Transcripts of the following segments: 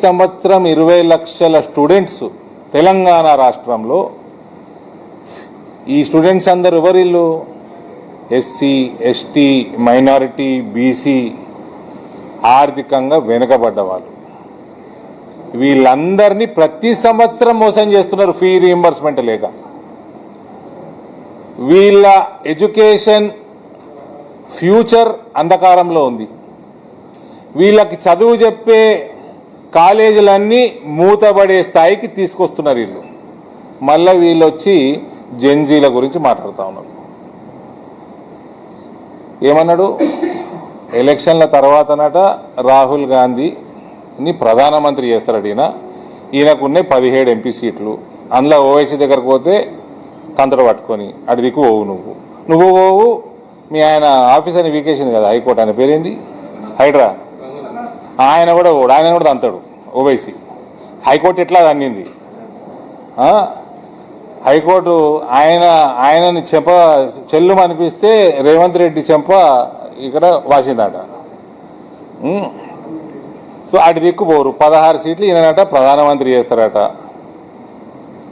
సంవత్సరం 20 లక్షల స్టూడెంట్స్ తెలంగాణ రాష్ట్రంలో. ఈ స్టూడెంట్స్ అందరు ఎవరిల్లు? ఎస్సీ, ఎస్టీ, మైనారిటీ, బీసీ, ఆర్థికంగా వెనుకబడ్డ వాళ్ళు. వీళ్ళందరినీ ప్రతి సంవత్సరం మోసం చేస్తున్నారు ఫీ రీయింబర్స్మెంట్ లేక. వీళ్ళ ఎడ్యుకేషన్ ఫ్యూచర్ అంధకారంలో ఉంది. వీళ్ళకి చదువు చెప్పే కాలేజీలన్నీ మూతబడే స్థాయికి తీసుకొస్తున్నారు వీళ్ళు. మళ్ళీ వీళ్ళు వచ్చి జెన్జీల గురించి మాట్లాడుతూ ఉన్నారు. ఏమన్నాడు? ఎలక్షన్ల తర్వాతనట రాహుల్ గాంధీని ప్రధానమంత్రి చేస్తారట. ఈయనకున్నాయి 17 ఎంపీ సీట్లు. అందులో ఓవైసీ దగ్గరకు పోతే కంతడు పట్టుకొని అటు దిక్కు పోవు. నువ్వు పోవు. మీ ఆయన ఆఫీస్ అని వీకేసింది కదా హైకోర్టు, ఆయన పేరేంది? హైడ్రా. ఆయన కూడా తంతాడు ఓవైసీ. హైకోర్టు ఎట్లా అన్నింది? హైకోర్టు ఆయనని చెల్లు అనిపిస్తే రేవంత్ రెడ్డి చెంప ఇక్కడ వాసిందట. సో అటు దిక్కు పోరు. 16 సీట్లు ఈయనట ప్రధానమంత్రి చేస్తారట.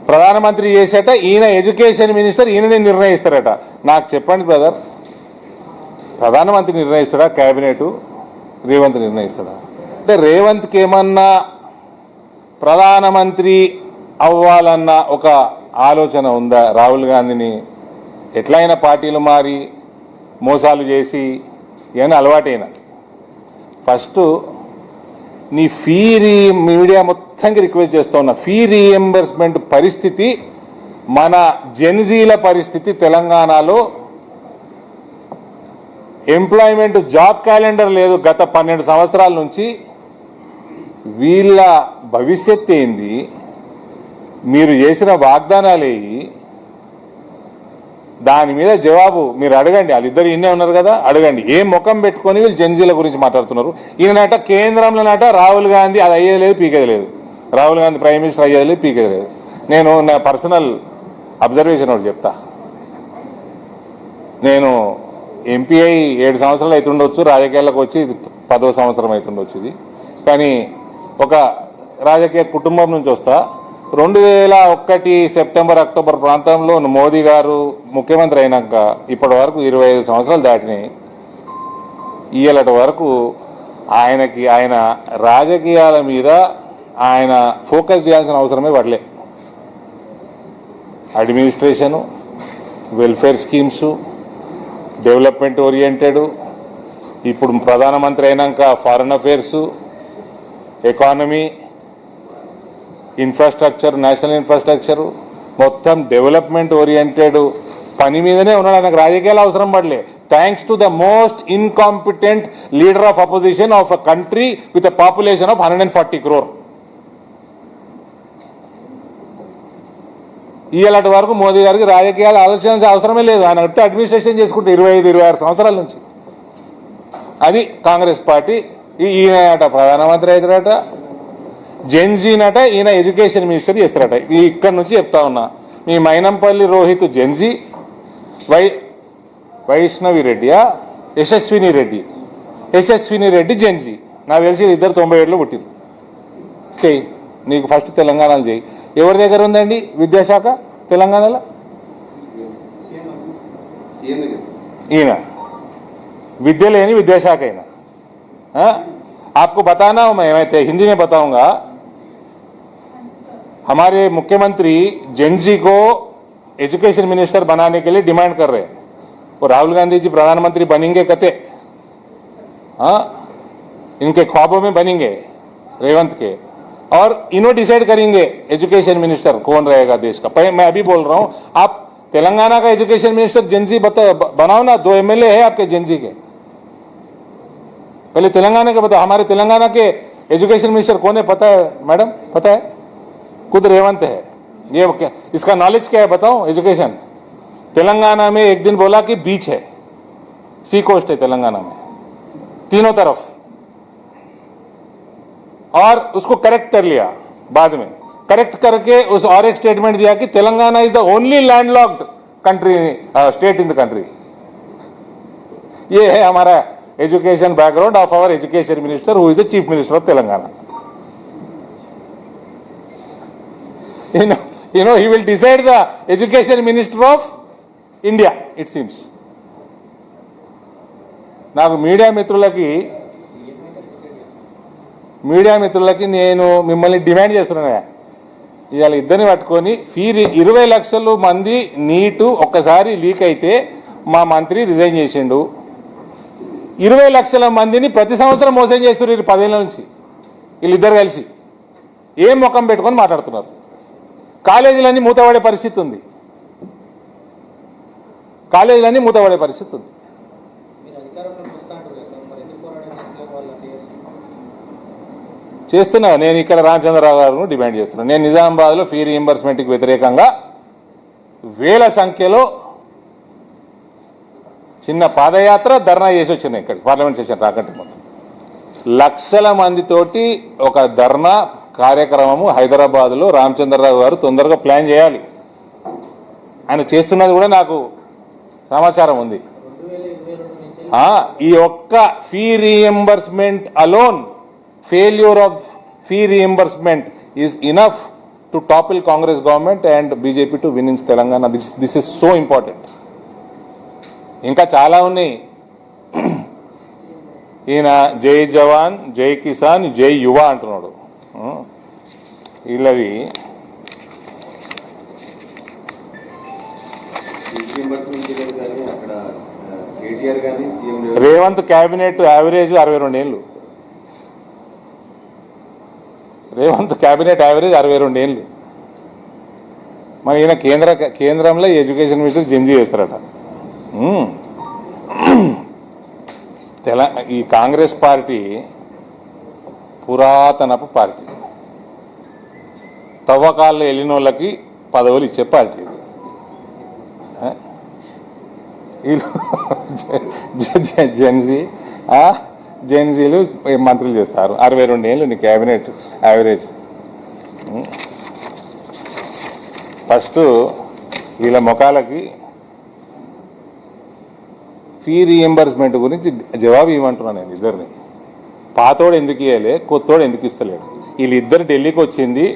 ప్రధానమంత్రి చేసేట ఈయన ఎడ్యుకేషన్ మినిస్టర్, ఈయననే నిర్ణయిస్తారట. నాకు చెప్పండి బ్రదర్, ప్రధానమంత్రి నిర్ణయిస్తాడా? క్యాబినెట్ రేవంత్ నిర్ణయిస్తాడా? అంటే రేవంత్కి ఏమన్నా ప్రధానమంత్రి అవ్వాలన్న ఒక ఆలోచన ఉందా? రాహుల్ గాంధీని ఎట్లయినా పార్టీలు మారి మోసాలు చేసి ఇవన్నీ అలవాటైన. ఫస్ట్ నీ మీడియా మొత్తానికి రిక్వెస్ట్ చేస్తూ ఉన్నా, ఫీ రీఎంబర్స్మెంట్ పరిస్థితి, మన జెన్జీల పరిస్థితి తెలంగాణలో ఎంప్లాయ్మెంట్ జాబ్ క్యాలెండర్ లేదు గత 12 సంవత్సరాల నుంచి. వీళ్ళ భవిష్యత్ ఏంది? మీరు చేసిన వాగ్దానాలేవి? దాని మీద జవాబు మీరు అడగండి. వాళ్ళిద్దరు ఇన్నే ఉన్నారు కదా, అడగండి. ఏం ముఖం పెట్టుకొని వీళ్ళు జెన్జీల గురించి మాట్లాడుతున్నారు? ఈయనట కేంద్రంలోనట రాహుల్ గాంధీ అది అయ్యేది లేదు, పీకేది లేదు. రాహుల్ గాంధీ ప్రైమ్ మినిస్టర్ అయ్యేది లేదు, పీకేది లేదు. నేను నా పర్సనల్ అబ్జర్వేషన్ ఒకటి చెప్తా. నేను ఎంపీఐ 7 సంవత్సరాలు అవుతుండొచ్చు, రాజకీయాలకు వచ్చి 10వ సంవత్సరం అవుతుండొచ్చు ఇది. కానీ ఒక రాజకీయ కుటుంబం నుంచి వస్తా. 2001 సెప్టెంబర్ అక్టోబర్ ప్రాంతంలో మోదీ గారు ముఖ్యమంత్రి అయినాక ఇప్పటి వరకు 25 సంవత్సరాలు దాటినాయి. ఇయ్యలటి వరకు ఆయన రాజకీయాల మీద ఆయన ఫోకస్ చేయాల్సిన అవసరమే పడలే. Administration, welfare schemes, development oriented, ఇప్పుడు ప్రధానమంత్రి అయినాక foreign affairs, economy, infrastructure, national infrastructure, మొత్తం డెవలప్మెంట్ ఓరియంటెడ్ పని మీదనే ఉన్నాడు. ఆయనకు రాజకీయాలు అవసరం పడలే. Thanks to the most incompetent leader of opposition of a country with a population of 140 crore. ఇలాంటి వరకు మోదీ గారికి రాజకీయాలు ఆలోచించాల్సిన అవసరమే లేదు. ఆయన వచ్చి అడ్మినిస్ట్రేషన్ చేసుకుంటే 25-26 సంవత్సరాల నుంచి. అది కాంగ్రెస్ పార్టీ. ఈయనట ప్రధానమంత్రి అవుతారట, జెన్జీనట ఈయన ఎడ్యుకేషన్ మినిస్టర్ చేస్తారట. ఇక్కడ నుంచి చెప్తా ఉన్నా, మీ మైనంపల్లి రోహిత్ జెన్జీ, వైష్ణవి రెడ్డియా యశస్విని రెడ్డి జెన్జీ. నాకు తెలిసి ఇద్దరు 97లో పుట్టిరు. చెయ్యి, నీకు ఫస్ట్ తెలంగాణలో చెయ్యి. ఎవరి దగ్గర ఉందండి విద్యాశాఖ తెలంగాణలో? ఈయన विद्या लेनी विद्याशाखा है ना। आपको बताना हो, मैं हिंदी में बताऊंगा। हमारे मुख्यमंत्री जेनजी को एजुकेशन मिनिस्टर बनाने के लिए डिमांड कर रहे हैं और राहुल गांधी जी प्रधानमंत्री बनेंगे कते, इनके ख्वाबों में बनेंगे रेवंत के, और इन्हों डिसाइड करेंगे एजुकेशन मिनिस्टर कौन रहेगा देश का। मैं अभी बोल रहा हूं, आप तेलंगाना का एजुकेशन मिनिस्टर जेनजी बनाओ ना, 2 MLA है आपके जेनजी के। पहले तेलंगाना के बताओ, हमारे तेलंगाना के एजुकेशन मिनिस्टर कौन है पता है मैडम? पता है, खुद रेवंत है। ये क्या, इसका नॉलेज क्या है बताओ? एजुकेशन तेलंगाना में एक दिन बोला कि बीच है, सी कोस्ट है तेलंगाना में तीनों तरफ, और उसको करेक्ट कर लिया बाद में, करेक्ट करके उस और एक स्टेटमेंट दिया कि Telangana is the only landlocked country state in the country. ये है हमारा education background of our education minister who is the chief minister of Telangana. He will decide the education minister of India, it seems. నాకు media మిత్రులకి నేను మిమ్మల్ని demand చేస్తున్నా, ఇవాళ ఇద్దరిని పట్టుకొని ఫీ 20 లక్షల మంది నీటు ఒక్కసారి లీక్ అయితే మా మంత్రి రిజైన్ చేసిండు. 20 లక్షల మందిని ప్రతి సంవత్సరం మోసం చేస్తున్నారు 10 ఏళ్ళ నుంచి వీళ్ళిద్దరు కలిసి. ఏం ముఖం పెట్టుకొని మాట్లాడుతున్నారు? కాలేజీలన్నీ మూతపడే పరిస్థితి ఉంది. చేస్తున్నా. నేను ఇక్కడ రామచంద్రరావు గారు డిమాండ్ చేస్తున్నాను. నేను నిజామాబాద్లో ఫీ రీయింబర్స్మెంట్కి వ్యతిరేకంగా వేల సంఖ్యలో చిన్న పాదయాత్ర ధర్నా చేసి వచ్చినాయి. ఇక్కడ పార్లమెంట్ సెషన్ రాకంటే మొత్తం లక్షల మందితోటి ఒక ధర్నా కార్యక్రమము హైదరాబాద్లో రామచంద్రరావు గారు తొందరగా ప్లాన్ చేయాలి. ఆయన చేస్తున్నది కూడా నాకు సమాచారం ఉంది. ఈ ఒక్క fee reimbursement alone, failure of fee reimbursement is enough to topple Congress government and BJP to win in Telangana. This is so important. ఇంకా చాలా ఉన్నాయి. ఈయన జై జవాన్, జై కిసాన్, జై యువ అంటున్నాడు. వీళ్ళది రేవంత్ క్యాబినెట్ యావరేజ్ 62 ఏళ్ళు. రేవంత్ క్యాబినెట్ యావరేజ్ 62 ఏళ్ళు. మరి ఈయన కేంద్రంలో ఎడ్యుకేషన్ మినిస్టర్ జంజీ చేస్తారట. ఈ కాంగ్రెస్ పార్టీ పురాతనపు పార్టీ. తవ్వకాల్లో వెళ్ళిన వాళ్ళకి పదవులు ఇచ్చే పార్టీ ఇది. జెన్జీలు మంత్రులు చేస్తారు. 62 ఏళ్ళు నీ క్యాబినెట్ యావరేజ్. ఫస్ట్ వీళ్ళ ముఖాలకి ఫీ రీయింబర్స్మెంట్ గురించి జవాబు ఇవ్వమంటున్నాను నేను ఇద్దరిని. పాతోడు ఎందుకు ఇవ్వలే, కొత్తోడు ఎందుకు ఇస్తలేడు? వీళ్ళిద్దరు ఢిల్లీకి వచ్చింది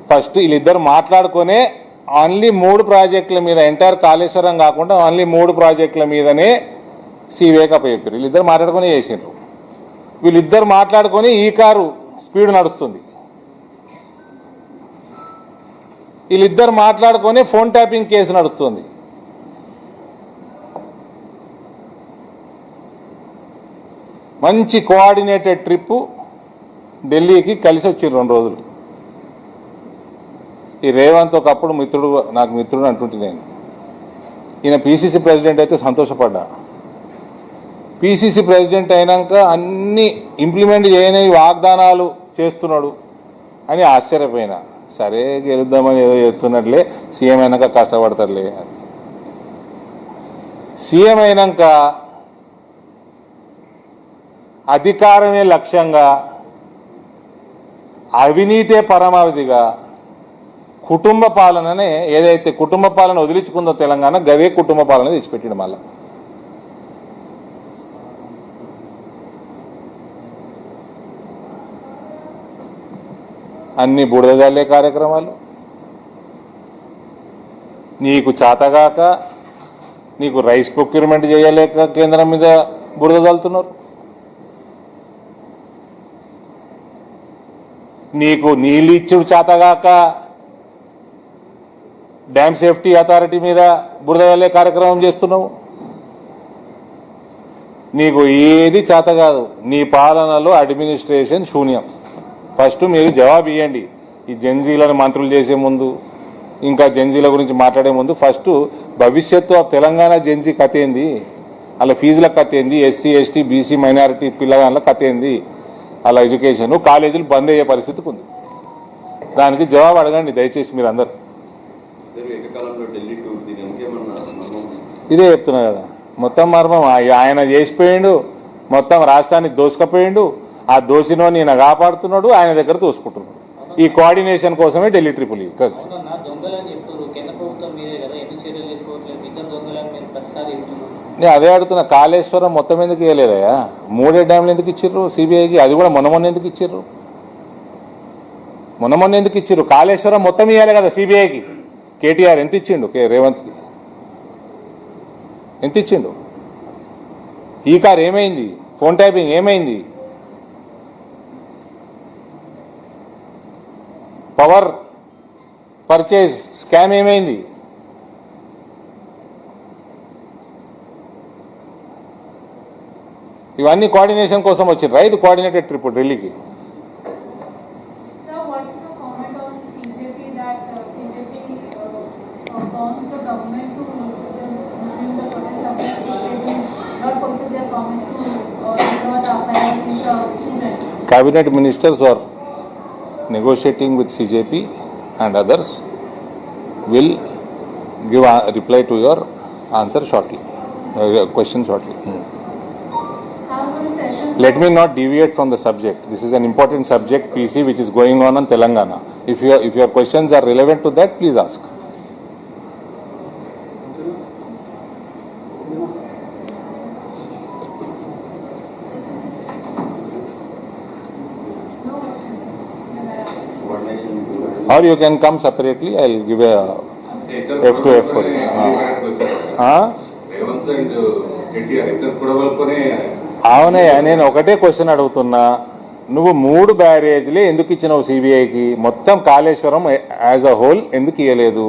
ఫస్ట్ వీళ్ళిద్దరు మాట్లాడుకునే ఓన్లీ 3 ప్రాజెక్టుల మీద, ఎంటైర్ కాళేశ్వరం కాకుండా ఓన్లీ 3 ప్రాజెక్టుల మీదనే సీవేకి అప్పచెప్పారు. వీళ్ళిద్దరు మాట్లాడుకొని చేసిండ్రు. వీళ్ళిద్దరు మాట్లాడుకొని ఈ కారు స్పీడ్ నడుస్తుంది. వీళ్ళిద్దరు మాట్లాడుకొని ఫోన్ ట్యాపింగ్ కేసు నడుస్తుంది. మంచి కోఆర్డినేటెడ్ ట్రిప్పు ఢిల్లీకి కలిసి వచ్చింది 2 రోజులు. ఈ రేవంత్ ఒకప్పుడు నాకు మిత్రుడు అంటుంటే నేను. ఈయన పీసీసీ ప్రెసిడెంట్ అయితే సంతోషపడ్డా. పీసీసీ ప్రెసిడెంట్ అయినాక అన్ని ఇంప్లిమెంట్ చేయని వాగ్దానాలు చేస్తున్నాడు అని ఆశ్చర్యపోయినా. సరే గెలుద్దామని ఏదో చేస్తున్నట్లే, సీఎం అయినాక కష్టపడతారులే అని. సీఎం అయినాక అధికారమే లక్ష్యంగా, అవినీతే పరమావధిగా కుటుంబ పాలననే, ఏదైతే కుటుంబ పాలన వదిలించుకుందో తెలంగాణ, గదే కుటుంబ పాలన తెచ్చిపెట్టిండు. మళ్ళా అన్ని బుడదజల్లే కార్యక్రమాలు. నీకు చాతగాక, నీకు రైస్ ప్రొక్యూర్మెంట్ చేయలేక కేంద్రం మీద బురద చల్లుతున్నారు. నీకు నీళ్ళు ఇచ్చుడు చేతగాక డ్యామ్ సేఫ్టీ అథారిటీ మీద బురద చల్లే కార్యక్రమం చేస్తున్నావు. నీకు ఏది చేత కాదు. నీ పాలనలో అడ్మినిస్ట్రేషన్ శూన్యం. ఫస్ట్ మీరు జవాబు ఇవ్వండి. ఈ జెన్జీలను మంత్రులు చేసే ముందు, ఇంకా జెన్జీల గురించి మాట్లాడే ముందు ఫస్ట్ భవిష్యత్తు ఆఫ్ తెలంగాణ జెన్జీ కథ ఏంది, అలా ఫీజుల కథ ఏంది, ఎస్సీ ఎస్టీ బీసీ మైనారిటీ పిల్లగాళ్ళ కథ ఏంది, అలా ఎడ్యుకేషన్ కాలేజీలు బంద్ అయ్యే పరిస్థితికి ఉంది. దానికి జవాబు అడగండి దయచేసి మీరు అందరు. ఇదే చెప్తున్నా కదా, మొత్తం మర్మం. ఆయన చేసిపోయిండు, మొత్తం రాష్ట్రాన్ని దోసుకపోయిండు. ఆ దోషినో నేను కాపాడుతున్నాడు, ఆయన దగ్గర దోసుకుంటున్నాడు. ఈ కోఆర్డినేషన్ కోసమే ఢిల్లీ ట్రిపుల్ కలిసి. నేను అదే అడుగుతున్నా, కాళేశ్వరం మొత్తం ఎందుకు ఇవ్వలేదయా? 3 డ్యామ్లు ఎందుకు ఇచ్చిర్రు సిబిఐకి? అది కూడా మొన్న ఎందుకు ఇచ్చిర్రు? మొన్న ఎందుకు ఇచ్చిర్రు? కాళేశ్వరం మొత్తం ఇవ్వాలి కదా సిబిఐకి. కేటీఆర్ ఎంత ఇచ్చిండు రేవంత్కి? ఎంత ఇచ్చిండు? ఈ కార్ ఏమైంది? ఫోన్ ట్యాపింగ్ ఏమైంది? పవర్ పర్చేజ్ స్కామ్ ఏమైంది? ఇవన్నీ కోఆర్డినేషన్ కోసం వచ్చింది. రైతు కోఆర్డినేటెడ్ ట్రిప్ ఢిల్లీకి. Cabinet ministers are negotiating with CJP and others will give a reply to your answer shortly, question shortly. Let me not deviate from the subject. This is an important subject, PC, which is going on Telangana. If your questions are relevant to that, please ask. Or you can come separately. I will give a F2F for you. అవునయ్యా, నేను ఒకటే question అడుగుతున్నా. నువ్వు 3 బ్యారేజ్లే ఎందుకు ఇచ్చినావు సిబిఐకి? మొత్తం Kaleshwaram as a whole ఎందుకు ఇవ్వలేదు?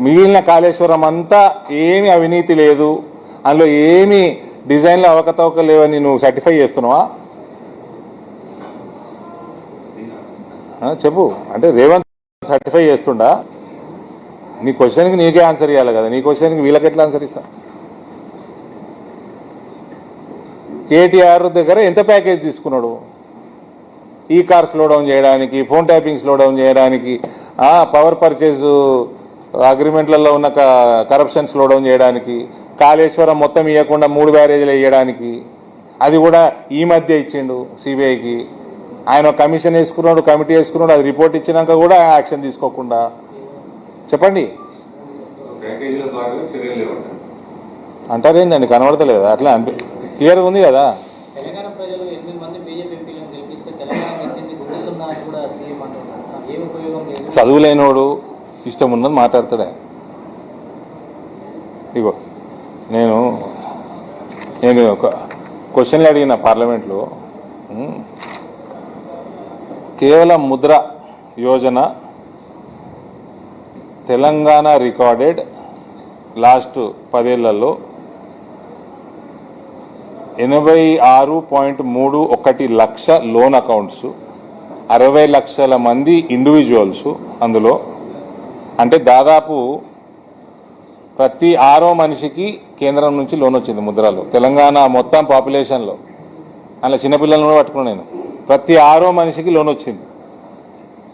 మిగిలిన కాళేశ్వరం అంతా ఏమి అవినీతి లేదు, అందులో ఏమి డిజైన్లో అవకతవక లేవని నువ్వు సర్టిఫై చేస్తున్నావా? చెప్పు. అంటే రేవంత్ సర్టిఫై చేస్తుండా? నీ క్వశ్చన్కి నీకే ఆన్సర్ ఇవ్వాలి కదా. నీ క్వశ్చన్కి వీళ్ళకి ఎట్లా ఆన్సర్ ఇస్తా? కేటీఆర్ దగ్గర ఎంత ప్యాకేజ్ తీసుకున్నాడు? ఈ కార్ స్లో డౌన్ చేయడానికి, ఫోన్ ట్యాపింగ్ స్లో డౌన్ చేయడానికి, పవర్ పర్చేజ్ అగ్రిమెంట్లలో ఉన్న కరప్షన్ స్లో డౌన్ చేయడానికి, కాళేశ్వరం మొత్తం ఇవ్వకుండా 3 బ్యారేజీలు వేయడానికి, అది కూడా ఈ మధ్య ఇచ్చిండు సిబిఐకి. ఆయన కమిషన్ వేసుకున్నాడు, కమిటీ వేసుకున్నాడు, అది రిపోర్ట్ ఇచ్చినాక కూడా యాక్షన్ తీసుకోకుండా. చెప్పండి. అంటారేందండి? కనబడతలేదు అట్లా క్లియర్గా ఉంది కదా. చదువులేనోడు ఇష్టం ఉన్నది మాట్లాడతాడే. ఇగో నేను ఒక క్వశ్చన్లు అడిగిన పార్లమెంట్లో. కేవలం ముద్ర యోజన తెలంగాణ రికార్డెడ్ లాస్ట్ 10 ఏళ్లలో 86.31 లక్ష లోన్ అకౌంట్స్, 60 లక్షల మంది ఇండివిజువల్స్ అందులో. అంటే దాదాపు ప్రతి 6వ మనిషికి కేంద్రం నుంచి లోన్ వచ్చింది ముద్రలో. తెలంగాణ మొత్తం పాపులేషన్లో అలా చిన్నపిల్లలను కూడా పట్టుకున్నాను నేను. ప్రతి 6వ మనిషికి లోన్ వచ్చింది.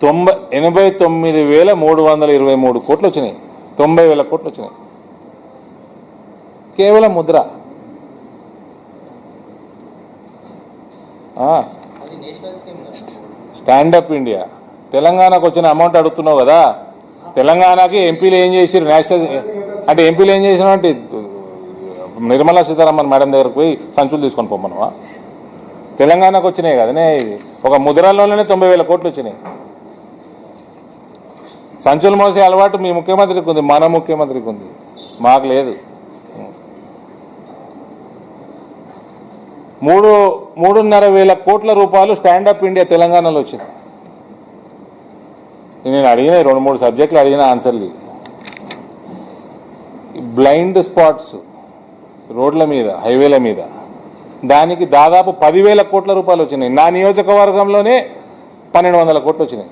89,323 కోట్లు వచ్చినాయి. 90,000 కోట్లు వచ్చినాయి కేవలం ముద్ర. Stand up India. తెలంగాణకు వచ్చిన అమౌంట్ అడుగుతున్నావు కదా. తెలంగాణకి ఎంపీలు ఏం చేసిరు? నేషనల్ అంటే ఎంపీలు ఏం చేసినా అంటే నిర్మలా సీతారామన్ మేడం దగ్గరకు పోయి సంచులు తీసుకొని పోమన్నావా? తెలంగాణకు వచ్చినాయి కదనే. ఒక ముద్రలోనే 90,000 కోట్లు వచ్చినాయి. సంచులు మోసే అలవాటు మీ ముఖ్యమంత్రికి ఉంది, మన ముఖ్యమంత్రికి ఉంది, మాకు లేదు. 3,500 కోట్ల రూపాయలు స్టాండప్ ఇండియా తెలంగాణలో వచ్చింది. నేను అడిగిన 2-3 సబ్జెక్టులు అడిగిన ఆన్సర్లు. బ్లైండ్ స్పాట్స్ రోడ్ల మీద, హైవేల మీద, దానికి దాదాపు 10,000 కోట్ల రూపాయలు వచ్చినాయి. నా నియోజకవర్గంలోనే 1,200 కోట్లు వచ్చినాయి.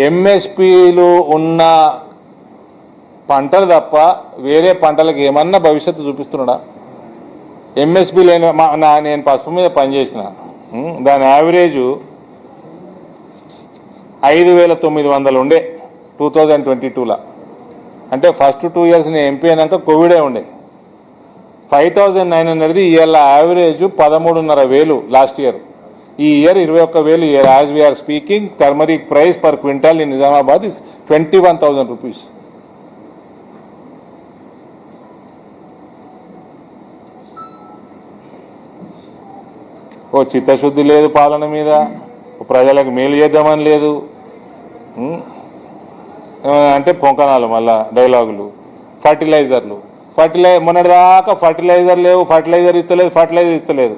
ఎంఎస్పీలు ఉన్న పంటలు తప్ప వేరే పంటలకు ఏమన్నా భవిష్యత్తు చూపిస్తున్నాడా? ఎంఎస్పీ లేని నేను పసుపు మీద పనిచేసిన, దాని యావరేజు 5,900 ఉండే 2022లో. అంటే ఫస్ట్ 2 ఇయర్స్ నేను ఎంపీ అయినాక కోవిడే ఉండే. 5,900ది ఇవాళ యావరేజ్ 13,500 లాస్ట్ ఇయర్. ఈ year 21,000 year. As we are speaking turmeric price per quintal in Nizamabad is 21,000 rupees. ఓ చిత్తశుద్ధి లేదు పాలన మీద, ప్రజలకు మేలు చేద్దామని లేదు. అంటే పొంకనాలు మళ్ళా డైలాగులు. ఫర్టిలైజర్లు మొన్నటిదాకా ఫర్టిలైజర్ లేవు, ఫర్టిలైజర్ ఇస్తలేదు.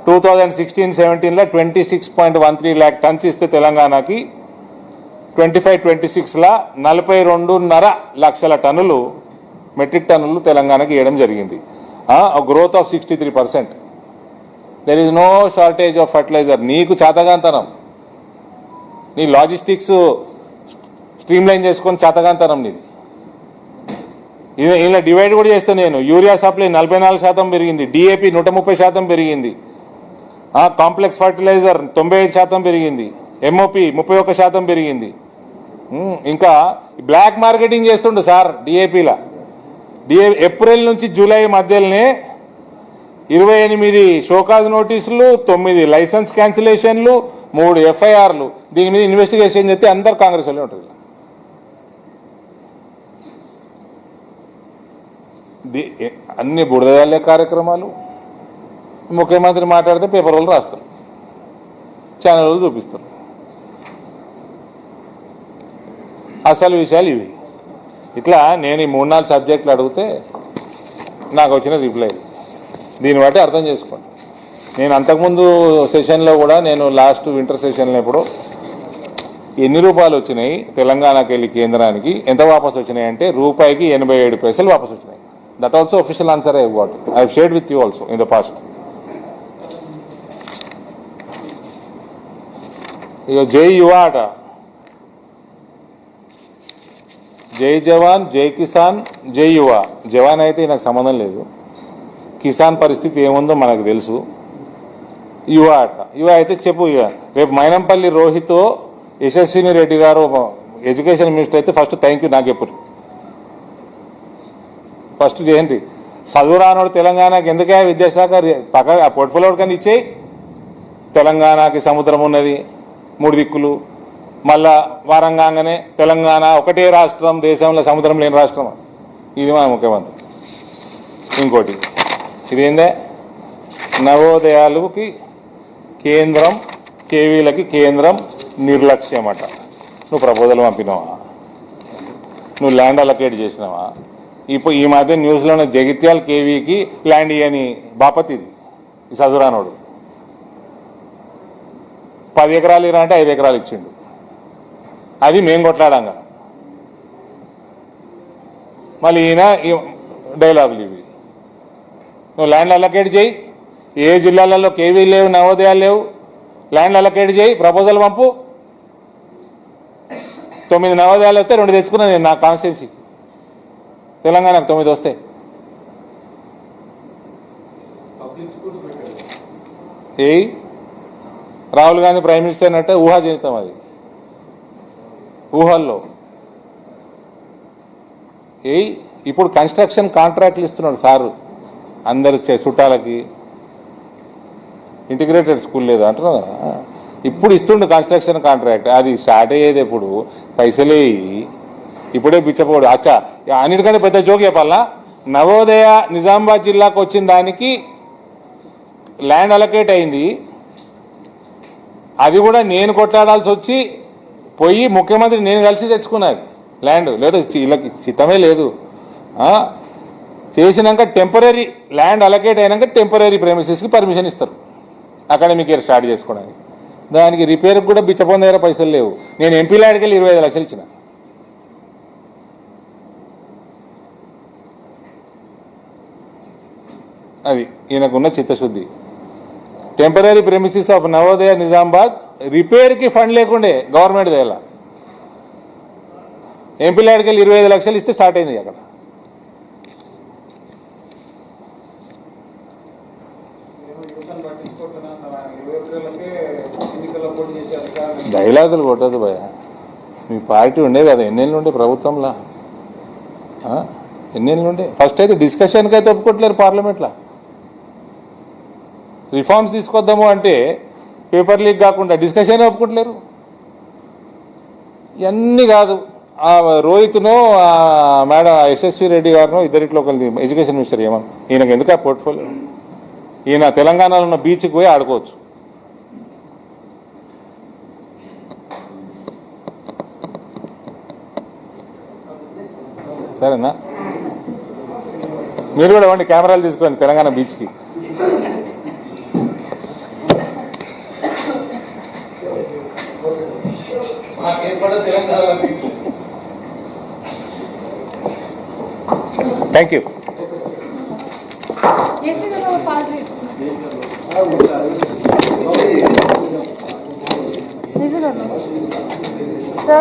2016-17లో 26.13 lakh టన్స్ ఇస్తే తెలంగాణకి 25-26లా 42.5 లక్షల టన్నులు మెట్రిక్ టన్నులు తెలంగాణకి ఇవ్వడం జరిగింది. Growth of 63%. There is no shortage of fertiliser. నీకు చేతగాంతనం, నీ లాజిస్టిక్స్ స్ట్రీమ్లైన్ చేసుకొని చేతగాంతనం నీది. ఇలా డివైడ్ కూడా చేస్తే నేను యూరియా సప్లై 44% పెరిగింది, DAP 130% పెరిగింది, కాంప్లెక్స్ ఫర్టిలైజర్ 95% పెరిగింది, MOP 31% పెరిగింది. ఇంకా బ్లాక్ మార్కెటింగ్ చేస్తుండు సార్ DAPలా. ఏప్రిల్ నుంచి జూలై మధ్యలోనే 28 షోకాజ్ నోటీసులు, 9 లైసెన్స్ క్యాన్సిలేషన్లు, 3 FIRలు. దీని మీద ఇన్వెస్టిగేషన్ చేస్తే అందరు కాంగ్రెస్ వాళ్ళే ఉంటుంది. అన్ని బురదజల్లే కార్యక్రమాలు. ముఖ్యమంత్రి మాట్లాడితే పేపర్ వాళ్ళు రాస్తారు, ఛానల్ వాళ్ళు చూపిస్తారు. అసలు విషయాలు ఇవి. ఇట్లా నేను ఈ 3-4 సబ్జెక్టులు అడిగితే నాకు వచ్చిన రిప్లై. దీన్ని బట్టి అర్థం చేసుకోండి. నేను అంతకుముందు సెషన్లో కూడా, నేను లాస్ట్ వింటర్ సెషన్లో ఎప్పుడు ఎన్ని రూపాయలు వచ్చినాయి తెలంగాణకి వెళ్ళి కేంద్రానికి, ఎంత వాపసు వచ్చినాయి అంటే రూపాయికి 87 పైసలు వాపసు వచ్చినాయి. That also official answer I got. I have shared with you also in the past. ఇక జై యువ అట, జై జవాన్, జై కిసాన్, జై యువ. జవాన్ అయితే నాకు సంబంధం లేదు, కిసాన్ పరిస్థితి ఏముందో మనకు తెలుసు. యువ అట, యువ అయితే చెప్పు. ఇక రేపు మైనంపల్లి రోహిత్ యశస్విని రెడ్డి గారు ఎడ్యుకేషన్ మినిస్టర్ అయితే ఫస్ట్ థ్యాంక్ యూ నాకు ఎప్పుడు ఫస్ట్ చేయండి. చదువురానోడు తెలంగాణకి ఎందుకే విద్యాశాఖ పక్క పోర్ట్ఫోలియో కానీ ఇచ్చేయి. తెలంగాణకి సముద్రం ఉన్నది, 3 దిక్కులు. మళ్ళా వారంగానే తెలంగాణ ఒకటే రాష్ట్రం, దేశంలో సముద్రం లేని రాష్ట్రం. ఇది మన ముఖ్యమంత్రి. ఇంకోటి ఇదేందే, నవోదయాలకి కేంద్రం, కేవీలకి కేంద్రం నిర్లక్ష్యం అట. నువ్వు ప్రపోజల్ పంపినావా? నువ్వు ల్యాండ్ అలొకేట్ చేసినావా? ఇప్పుడు ఈ మధ్య న్యూస్లోనే జగిత్యాల కేవీకి ల్యాండ్ ఇయ్యని బాపత్ ఇది. ఈ చదువురానోడు 10 ఎకరాలు ఇరా అంటే 5 ఎకరాలు ఇచ్చిండు. అది మేము కొట్లాడంగా. మళ్ళీ ఈయన డైలాగులు ఇవి. నువ్వు ల్యాండ్ అలొకేట్ చేయి. ఏ జిల్లాలలో కేవీ లేవు, నవోదయాలు లేవు, ల్యాండ్ అలొకేట్ చేయి, ప్రపోజల్ పంపు. 9 నవోదయాలు వస్తే 2 తెచ్చుకున్నాను నేను నా కాన్స్టిట్యున్సీకి. తెలంగాణకు 9 వస్తాయి. రాహుల్ గాంధీ ప్రైమ్ మినిస్టర్ అంటే ఊహాజనితం. అది ఊహల్లో. ఇప్పుడు కన్స్ట్రక్షన్ కాంట్రాక్ట్లు ఇస్తున్నాడు సారు అందరు చుట్టాలకి. ఇంటిగ్రేటెడ్ స్కూల్ లేదు అంటున్నావు కదా, ఇప్పుడు ఇస్తుండు కన్స్ట్రక్షన్ కాంట్రాక్ట్. అది స్టార్ట్ అయ్యేది ఎప్పుడు? పైసలే ఇప్పుడే బిచ్చపోడు. అచ్చా, అన్నిటికంటే పెద్ద జోక్ చెప్పాలా, నవోదయ నిజామాబాద్ జిల్లాకు వచ్చిన దానికి ల్యాండ్ అలొకేట్ అయింది. అది కూడా నేను కొట్లాడాల్సి వచ్చి పోయి ముఖ్యమంత్రి నేను కలిసి తెచ్చుకున్నది ల్యాండ్. లేదా వీళ్ళకి చిత్తమే లేదు. చేసినాక టెంపరీ ల్యాండ్ అలొకేట్ అయినాక టెంపరీ ప్రెమిసెస్కి పర్మిషన్ ఇస్తారు అకాడమిక్ ఇయర్ స్టార్ట్ చేసుకోవడానికి. దానికి రిపేర్కి కూడా బిచ్చపోయిన దగ్గర పైసలు లేవు. నేను ఎంపీ ల్యాండ్కి వెళ్ళి 25 లక్షలు ఇచ్చిన. అది ఈయనకున్న చిత్తశుద్ధి. Temporary premises of Navodaya Nizamabad రిపేర్కి ఫండ్ లేకుండే గవర్నమెంట్ దగ్గర. ఎంపీ ల్యాండ్కి వెళ్ళి 25 లక్షలు ఇస్తే స్టార్ట్ అయింది అక్కడ. డైలాగులు కొట్టదు భయ. మీ పార్టీ ఉండే కదా ఎన్నేళ్ళు ఉండే ప్రభుత్వంలో, ఎన్నేళ్ళు ఉండే. ఫస్ట్ అయితే డిస్కషన్కి అయితే ఒప్పుకోవట్లేరు పార్లమెంట్లో. రిఫార్మ్స్ తీసుకొద్దాము అంటే పేపర్ లీక్ కాకుండా డిస్కషన్ ఒప్పుకోవట్లేరు. ఇవన్నీ కాదు. ఆ రోహిత్ను మేడం యశస్వి రెడ్డి గారిను ఇద్దరిట్లో ఒకరిని ఎడ్యుకేషన్ మినిస్టర్ ఏమన్నా ఈయనకు ఎందుకు ఆ పోర్ట్ఫోలియో? ఈయన తెలంగాణలో ఉన్న బీచ్కి పోయి ఆడుకోవచ్చు. సరేనా? మీరు కూడా ఇవ్వండి, కెమెరాలు తీసుకోండి తెలంగాణ బీచ్కి. Thank you.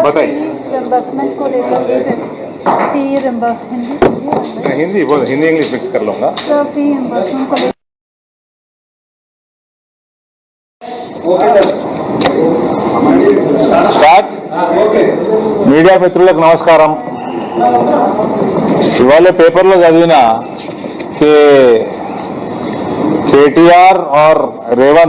बताइए रिम्बर्समेंट को लेकर फी रिम्बर्स हिंदी बोल, हिंदी इंग्लिश मिक्स कर लूँगा. सर फी रिम्बर्समेंट को लेकर స్టార్ట్. మీడియా మిత్రులకు నమస్కారం. ఇవాళ పేపర్లో చదివిన కేటీఆర్ और रेवंत